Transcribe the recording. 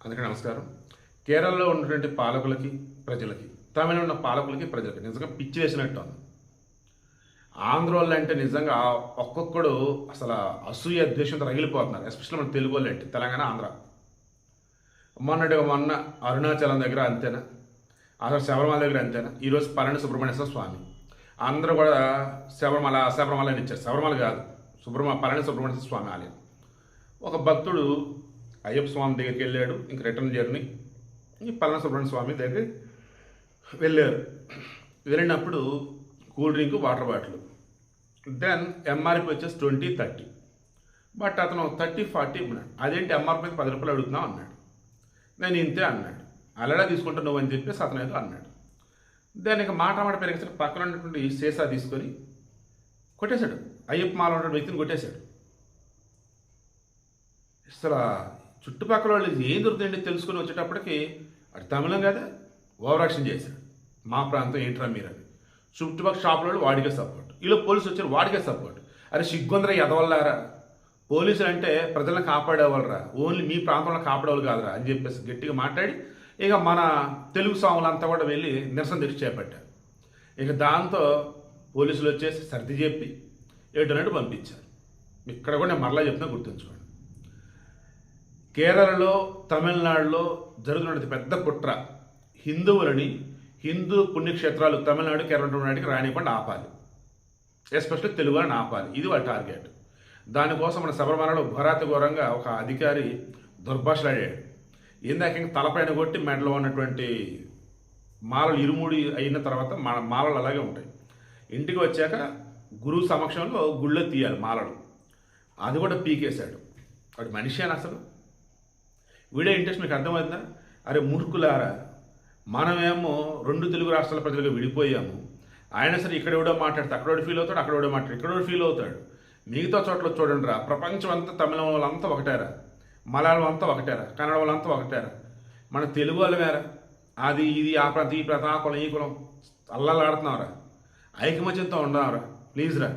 అందుకే నమస్కారం. కేరళలో ఉన్నటువంటి పాలకులకి, ప్రజలకి, తమిళ ఉన్న పాలకులకి, ప్రజలకి నిజంగా పిచ్చి వేసినట్టు ఉంది. ఆంధ్రోళ్ళు అంటే నిజంగా ఒక్కొక్కడు అసలు అసూయ ద్వేషంతో రగిలిపోతున్నారు. ఎస్పెషల్లీ మన తెలుగు వాళ్ళు అంటే తెలంగాణ, ఆంధ్ర. మొన్న అరుణాచలం దగ్గర అంతేనా, అసలు శబరిమల దగ్గర అంతేనా, ఈరోజు పళని సుబ్రహ్మణ్యేశ్వర స్వామి అందరూ కూడా శబరిమల అని ఇచ్చారు. శబరిమల కాదు, పళని సుబ్రహ్మణ్యేశ్వర స్వామి ఆలయం. ఒక భక్తుడు అయ్యప్ప స్వామి దగ్గరికి వెళ్ళాడు. ఇంక రిటర్న్ జర్నీ ఈ పళని సుబ్రహ్మణ్య స్వామి దగ్గరికి వెళ్ళారు. వెళ్ళినప్పుడు cool drink, water bottle, then MRP వచ్చేసి 20-30, బట్ అతను 30-40 ఇవ్వన్నాడు. అదేంటి ఎంఆర్పి అయితే 10 రూపాయలు అడుగుతున్నావు అన్నాడు. నేను ఇంతే అన్నాడు. అలాగే తీసుకుంటా నువ్వు అని చెప్పేసి అతను ఏదో అన్నాడు. దాన్ని ఇక మాట పెరిగేసరికి పక్కన ఉన్నటువంటి సీసా తీసుకొని కొట్టేశాడు. అయ్యప్ప మాల ఉన్న వ్యక్తిని కొట్టేశాడు. అసలు చుట్టుపక్కల వాళ్ళు ఏం దొరుకుతుందండి తెలుసుకుని వచ్చేటప్పటికి అది తమిళం కదా, ఓవరాక్షన్ చేశాడు. మా ప్రాంతం ఏంట్రా మీరు అని. చుట్టుపక్కల షాపుల వాళ్ళు వాడికే సపోర్ట్, ఇలా పోలీసులు వచ్చారు వాడికే సపోర్ట్. అరే సిగ్గుందరా ఎదవల్లారా, పోలీసులు అంటే ప్రజలను కాపాడేవాళ్ళరా, ఓన్లీ మీ ప్రాంతంలో కాపాడేవాళ్ళు కాదురా అని చెప్పేసి గట్టిగా మాట్లాడి ఇక మన తెలుగు స్వాములంతా కూడా వెళ్ళి నిరసన దీక్ష చేపట్టారు. ఇక దాంతో పోలీసులు వచ్చేసి సర్ది చెప్పి ఏటన్నట్టు పంపించారు. ఇక్కడ కూడా నేను మరలా చెప్తున్నా, గుర్తుంచుకోండి. కేరళలో, తమిళనాడులో జరుగుతున్నది పెద్ద కుట్ర. హిందువులని, హిందూ పుణ్యక్షేత్రాలు తమిళనాడు, కేరళకి రానివ్వకుండా ఆపాలి. ఎస్పెషల్లీ తెలుగు వాళ్ళని ఆపాలి. ఇది వాళ్ళ టార్గెట్. దానికోసం మన శబరిమలలో ఘోరాతి ఘోరంగా ఒక అధికారి దుర్భాషలాడాడు. ఇందాక తలపైన కొట్టి మెడలో ఉన్నటువంటి మాలలు ఇరుముడి అయిన తర్వాత మాలలు అలాగే ఉంటాయి. ఇంటికి వచ్చాక గురువు సమక్షంలో గుళ్ళో తీయాలి మాలలు. అది కూడా పీకేశాడు. వాడు మనిషి అని అసలు వీడియో ఇంట్రెస్ట్ మీకు అర్థమవుతుందా? అరే మూర్ఖులారా, మనమేమో 2 తెలుగు రాష్ట్రాల ప్రజలుగా విడిపోయాము. ఆయన సరే ఇక్కడ ఎవడో మాట్లాడితే అక్కడోడు ఫీల్ అవుతాడు, అక్కడోడో మాట్లాడి ఇక్కడోడు ఫీల్ అవుతాడు. మిగతా చోట్ల చూడండి రా, ప్రపంచం అంతా తమిళం వాళ్ళంతా ఒకటేరా, మలయాళం అంతా ఒకటేరా, కన్నడ వాళ్ళంతా ఒకటేరా, మన తెలుగు వాళ్ళు వేరా, అది ఇది ఆ ప్రాంతం ఈ ప్రాంతం ఆ కులం ఈ కులం అల్లలాడుతున్నావురా, ఐకమత్యంతో ఉండవురా ప్లీజ్ రా.